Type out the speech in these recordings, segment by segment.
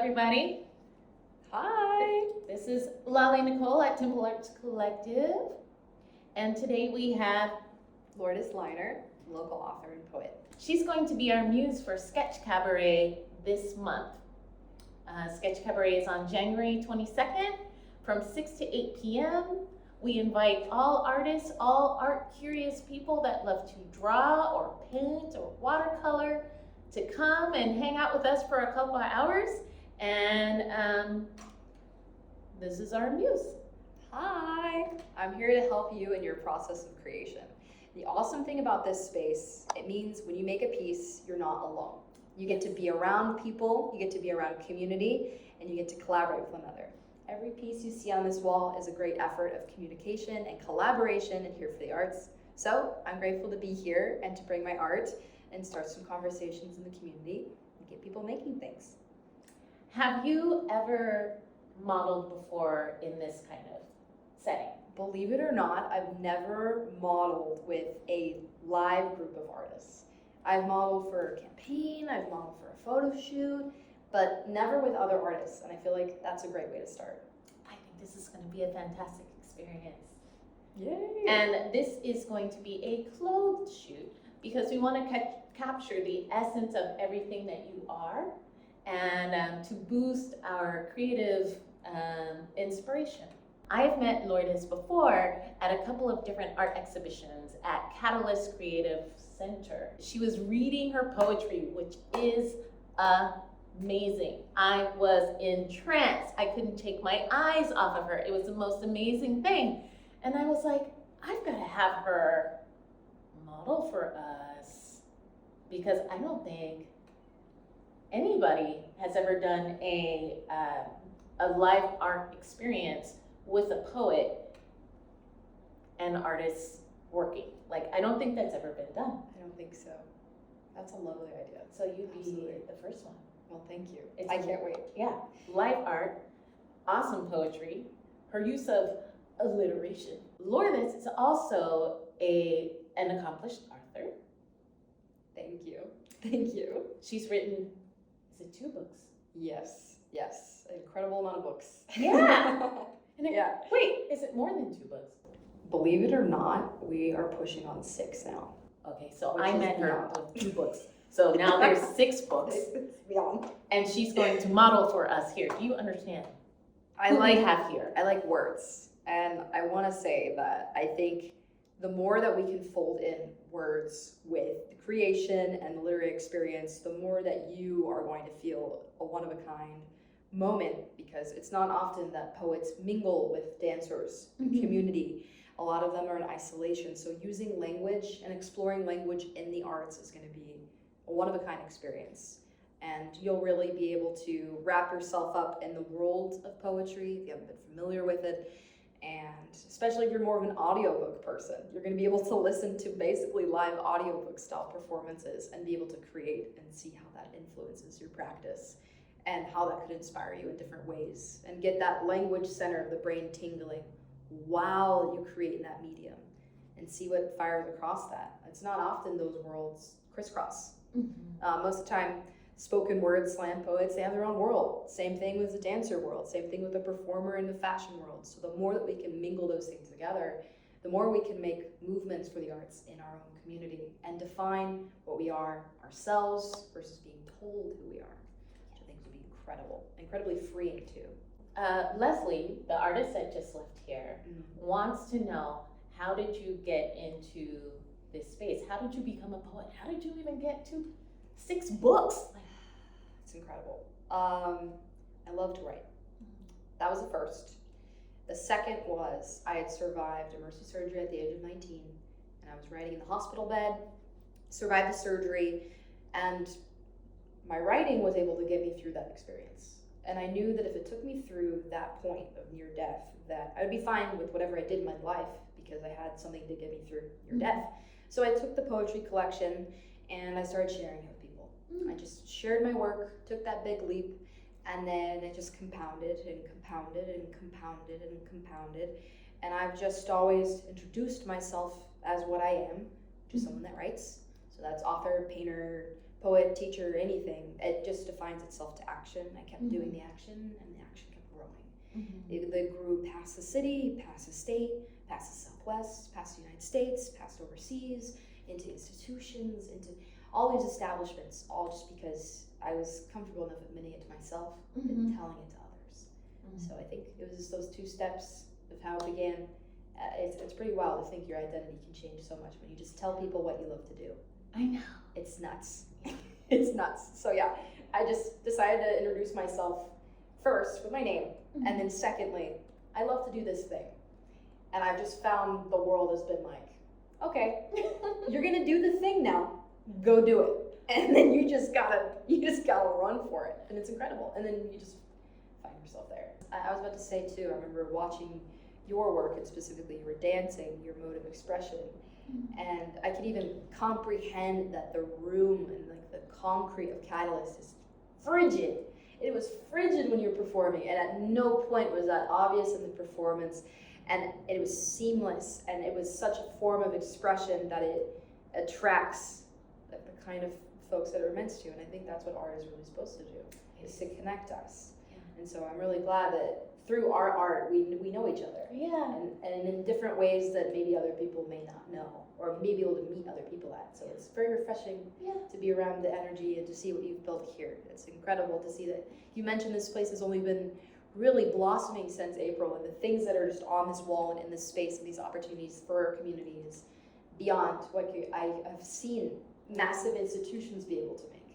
everybody. Hi. This is Lali Nicole at Temple Arts Collective. And today we have Lourdes Leiner, local author and poet. She's going to be our muse for Sketch Cabaret this month. Sketch Cabaret is on January 22nd from 6 to 8 p.m. We invite all artists, all art-curious people that love to draw or paint or watercolor to come and hang out with us for a couple of hours. And this is our muse. Hi. I'm here to help you in your process of creation. The awesome thing about this space, it means when you make a piece, you're not alone. You get to be around people, you get to be around community, and you get to collaborate with one another. Every piece you see on this wall is a great effort of communication and collaboration and here for the arts. So I'm grateful to be here and to bring my art and start some conversations in the community and get people making things. Have you ever modeled before in this kind of setting? Believe it or not, I've never modeled with a live group of artists. I've modeled for a campaign, I've modeled for a photo shoot, but never with other artists, and I feel like that's a great way to start. I think this is going to be a fantastic experience. Yay! And this is going to be a clothed shoot because we want to capture the essence of everything that you are and to boost our creative inspiration. I've met Lourdes before at a couple of different art exhibitions at Catalyst Creative Center. She was reading her poetry, which is amazing. I was entranced. I couldn't take my eyes off of her. It was the most amazing thing. And I was like, I've got to have her model for us because I don't think anybody has ever done a live art experience with a poet and artists working. Like, I don't think that's ever been done. I don't think so. That's a lovely idea. So you'd be Absolutely. the first one. Well, thank you. It's I can't wait. Yeah, live art, awesome poetry, her use of alliteration. Lourdes is also an accomplished author. Thank you. Thank you. She's written, is it 2 books? Yes. An incredible amount of books. Yeah. Yeah. Wait, is it more than 2 books? Believe it or not, we are pushing on 6 now. Okay, so Which I is met her beyond. with 2 books. So now there's 6 books, It's beyond. and she's going to model for us here. Do you understand? I Who we like have here. I like words, and I want to say that I think the more that we can fold in words with the creation and the literary experience, the more that you are going to feel a one-of-a-kind moment, because it's not often that poets mingle with dancers and community. A lot of them are in isolation, so using language and exploring language in the arts is going to be a one-of-a-kind experience. And you'll really be able to wrap yourself up in the world of poetry if you haven't been familiar with it. And especially if you're more of an audiobook person, you're going to be able to listen to basically live audiobook style performances and be able to create and see how that influences your practice and how that could inspire you in different ways and get that language center of the brain tingling while you create in that medium and see what fires across that. It's not often those worlds crisscross. Most of the time, spoken word slam poets, they have their own world. Same thing with the dancer world, same thing with the performer in the fashion world. So the more that we can mingle those things together, the more we can make movements for the arts in our own community and define what we are ourselves versus being told who we are, which I think would be incredible, incredibly freeing too. Leslie, the artist that just left here, wants to know, how did you get into this space? How did you become a poet? How did you even get to 6 books? It's incredible. I love to write. That was the first. The second was I had survived emergency surgery at the age of 19, and I was writing in the hospital bed, survived the surgery, and my writing was able to get me through that experience. And I knew that if it took me through that point of near death, that I would be fine with whatever I did in my life because I had something to get me through near death. So I took the poetry collection and I started sharing it with people. I just shared my work, took that big leap, and then it just compounded and compounded and compounded and compounded. And I've just always introduced myself as what I am, just someone that writes. So that's author, painter, poet, teacher, anything, it just defines itself to action. I kept doing the action, and the action kept growing. They grew past the city, past the state, past the Southwest, past the United States, past overseas, into institutions, into all these establishments, all just because I was comfortable enough admitting it to myself and telling it to others. So I think it was just those 2 steps of how it began. It's pretty wild to think your identity can change so much when you just tell people what you love to do. I know. It's nuts. It's nuts. So yeah, I just decided to introduce myself first with my name, and then secondly, I love to do this thing. And I've just found the world has been like, okay, you're gonna do the thing now, go do it. And then you just gotta run for it, and it's incredible. And then you just find yourself there. I was about to say too, I remember watching your work, and specifically you were dancing, your mode of expression, and I could even comprehend that the room and like the concrete of Catalyst is frigid. It was frigid when you were performing, and at no point was that obvious in the performance, and it was seamless, and it was such a form of expression that it attracts like the kind of folks that are meant to, and I think that's what art is really supposed to do, is to connect us. And so I'm really glad that through our art we know each other. And in different ways that maybe other people may not know, or may be able to meet other people at. So it's very refreshing to be around the energy and to see what you've built here. It's incredible to see that you mentioned this place has only been really blossoming since April, and the things that are just on this wall and in this space and these opportunities for our community is beyond what I have seen massive institutions be able to make.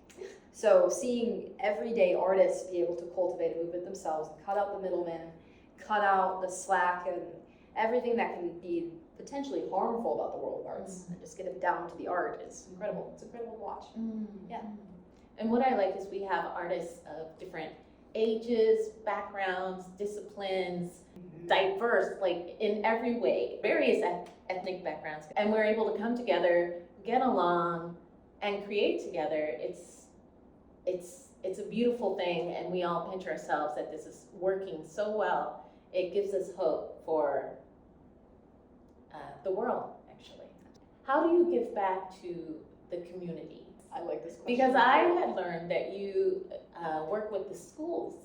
So seeing everyday artists be able to cultivate a movement themselves, cut out the middleman, cut out the slack and everything that can be potentially harmful about the world of arts, and just get it down to the art is incredible. It's incredible to watch. Yeah. And what I like is we have artists of different ages, backgrounds, disciplines, diverse, like in every way, various ethnic backgrounds. And we're able to come together, get along, and create together. It's a beautiful thing, and we all pinch ourselves that this is working so well. It gives us hope for the world, actually. How do you give back to the community? I like this question. Because I had learned that you work with the schools,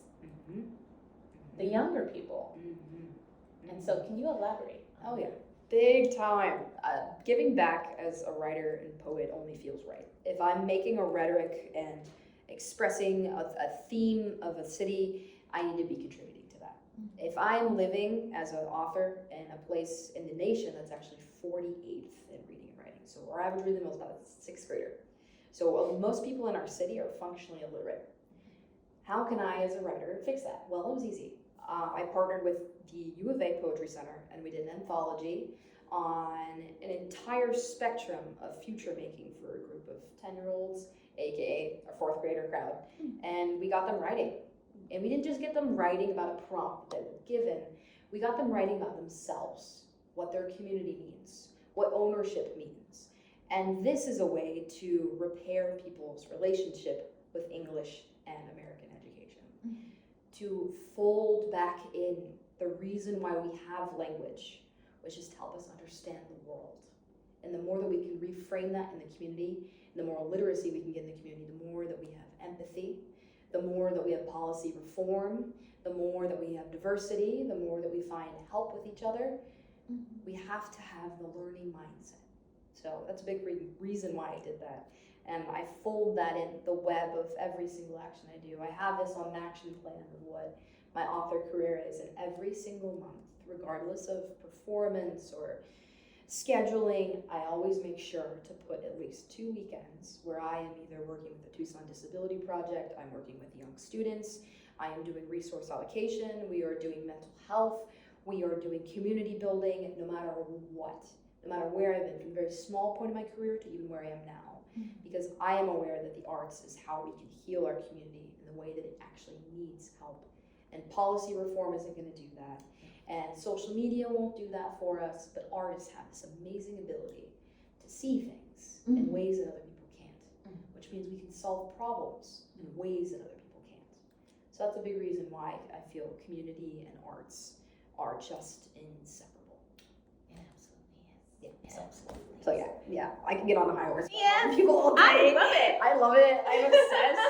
the younger people. And so can you elaborate? Oh yeah, big time. Giving back as a writer and poet only feels right. If I'm making a rhetoric and expressing a theme of a city, I need to be contributing to that. If I'm living as an author in a place in the nation that's actually 48th in reading and writing, so our average reading level is about a 6th grader. So most people in our city are functionally illiterate. How can I, as a writer, fix that? Well, it was easy. I partnered with the U of A Poetry Center, and we did an anthology on an entire spectrum of future making for a group of 10-year-olds, aka our 4th grader crowd. And we got them writing. And we didn't just get them writing about a prompt that was given, we got them writing about themselves, what their community means, what ownership means. And this is a way to repair people's relationship with English and American education. To fold back in the reason why we have language, which is to help us understand the world. And the more that we can reframe that in the community, the more literacy we can get in the community, the more that we have empathy, the more that we have policy reform, the more that we have diversity, the more that we find help with each other. We have to have the learning mindset. So that's a big reason why I did that. And I fold that in the web of every single action I do. I have this on an action plan of what my author career is, and every single month, regardless of performance or scheduling, I always make sure to put at least 2 weekends where I am either working with the Tucson Disability Project, I'm working with young students, I am doing resource allocation, we are doing mental health, we are doing community building, no matter what, no matter where I've been, from a very small point of my career to even where I am now. Because I am aware that the arts is how we can heal our community in the way that it actually needs help. And policy reform isn't going to do that. And social media won't do that for us, but artists have this amazing ability to see things in ways that other people can't, which means we can solve problems in ways that other people can't. So that's a big reason why I feel community and arts are just inseparable. It absolutely is. It is absolutely. So yeah, I can get on the high horse. Yes, People all day. I love it. I love it. I'm obsessed.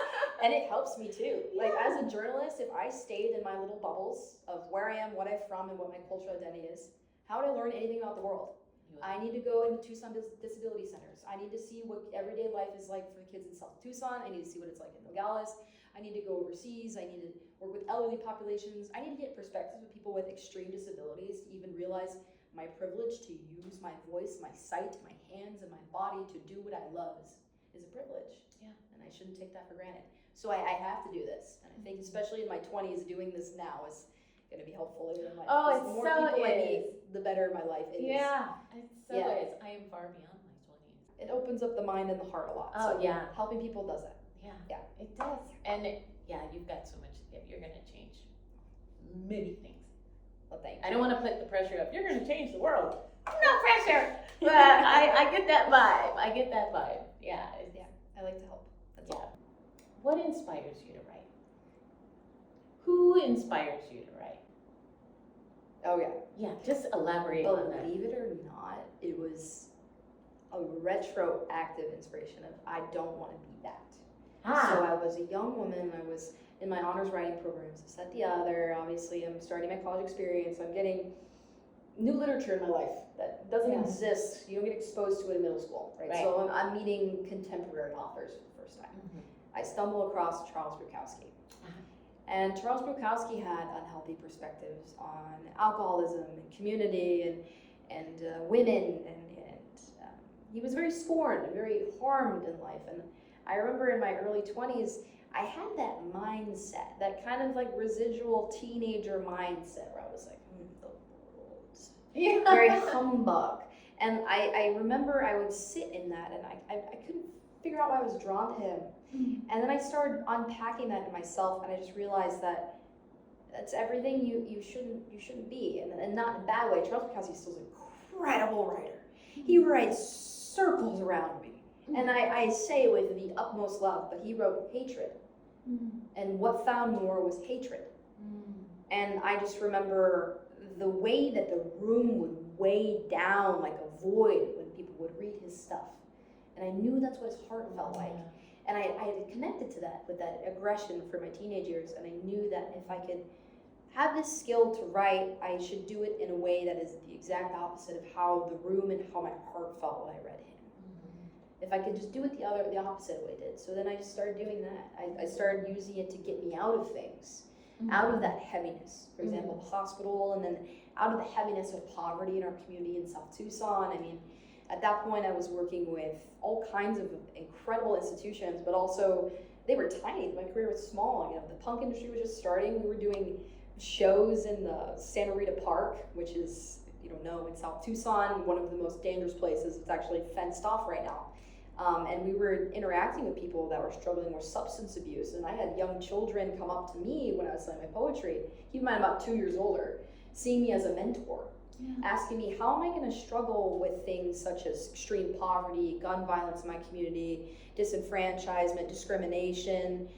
And it helps me too. Like as a journalist, if I stayed in my little bubbles of where I am, what I'm from, and what my cultural identity is, how would I learn anything about the world? I need to go into Tucson disability centers. I need to see what everyday life is like for the kids in South Tucson. I need to see what it's like in Nogales. I need to go overseas. I need to work with elderly populations. I need to get perspectives with people with extreme disabilities to even realize my privilege to use my voice, my sight, my hands, and my body to do what I love is a privilege. Yeah. And I shouldn't take that for granted. So I have to do this. And I think especially in my 20s, doing this now is going to be helpful later in life. Oh, the it more so people I is. meet, the better my life is. Yeah, it so Yeah. is. I am far beyond my 20s. It opens up the mind and the heart a lot. Oh, So yeah. helping people does that. Yeah, it does. And you've got so much to give. You're going to change many things. Well, thank you. I don't want to put the pressure up. You're going to change the world. No pressure. But I get that vibe. Yeah. I like to help. That's all. What inspires you to write? Who inspires you to write? Oh, yeah. Yeah, just elaborate on that. Believe it or not, it was a retroactive inspiration of I don't want to be that. So I was a young woman. I was in my honors writing programs, this, that, the other. Obviously, I'm starting my college experience. I'm getting new literature in my life that doesn't exist. You don't get exposed to it in middle school, right? So I'm meeting contemporary authors for the first time. I stumble across Charles Bukowski. And Charles Bukowski had unhealthy perspectives on alcoholism and community and women, and he was very scorned and very harmed in life. And I remember in my early 20s, I had that mindset, that kind of like residual teenager mindset where I was like, the world, very humbug. And I remember I would sit in that and I couldn't figure out why I was drawn to him. And then I started unpacking that in myself, and I just realized that that's everything you shouldn't be, and not in a bad way. Charles Bukowski is still an incredible writer. He writes circles around me, and I say with the utmost love, but he wrote hatred, and what found more was hatred. And I just remember the way that the room would weigh down like a void when people would read his stuff, and I knew that's what his heart felt like. And I had connected to that with that aggression for my teenage years, and I knew that if I could have this skill to write, I should do it in a way that is the exact opposite of how the room and how my heart felt when I read him. If I could just do it the opposite of what I did. So then I just started doing that. I started using it to get me out of things, out of that heaviness. For example, the hospital, and then out of the heaviness of poverty in our community in South Tucson. I mean, at that point, I was working with all kinds of incredible institutions, but also they were tiny. My career was small. You know, the punk industry was just starting. We were doing shows in the Santa Rita Park, which is, if you don't know, in South Tucson, one of the most dangerous places. It's actually fenced off right now. And we were interacting with people that were struggling with substance abuse. And I had young children come up to me when I was selling my poetry, keep in mind about 2 years older, seeing me as a mentor. Asking me, how am I going to struggle with things such as extreme poverty, gun violence in my community, disenfranchisement, discrimination,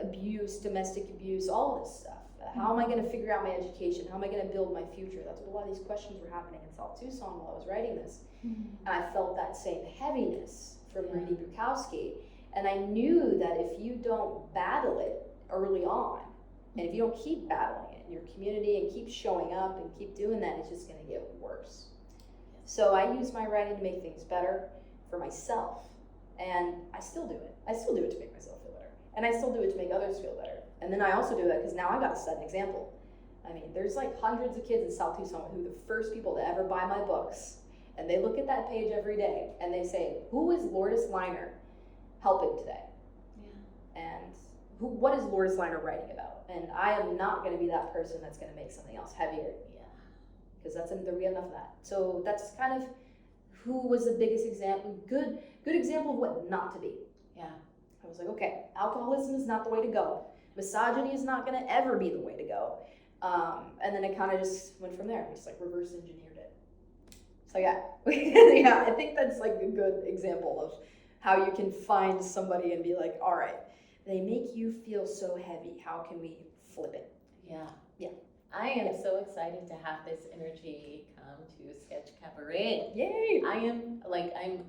abuse, domestic abuse, all of this stuff. How am I going to figure out my education? How am I going to build my future? That's what a lot of these questions were happening in South Tucson while I was writing this. And I felt that same heaviness from reading Bukowski. And I knew that if you don't battle it early on, and if you don't keep battling it in your community and keep showing up and keep doing that, it's just going to get worse. So I use my writing to make things better for myself, and I still do it. I still do it to make myself feel better, and I still do it to make others feel better. And then I also do that because now I got to set an example. I mean, there's like hundreds of kids in South Tucson who are the first people to ever buy my books, and they look at that page every day and they say, "Who is Lourdes Leiner helping today?" And what is Lourdes Leiner writing about? And I am not going to be that person that's going to make something else heavier. Because we have enough of that. So that's kind of who was the biggest example, good example of what not to be. I was like, okay, alcoholism is not the way to go. Misogyny is not going to ever be the way to go. And then it kind of just went from there. We just like reverse engineered it. So yeah, I think that's like a good example of how you can find somebody and be like, all right, they make you feel so heavy. How can we flip it? Yeah. I am so excited to have this energy come to Sketch Cabaret. Yay! I'm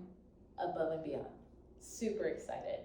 above and beyond, super excited.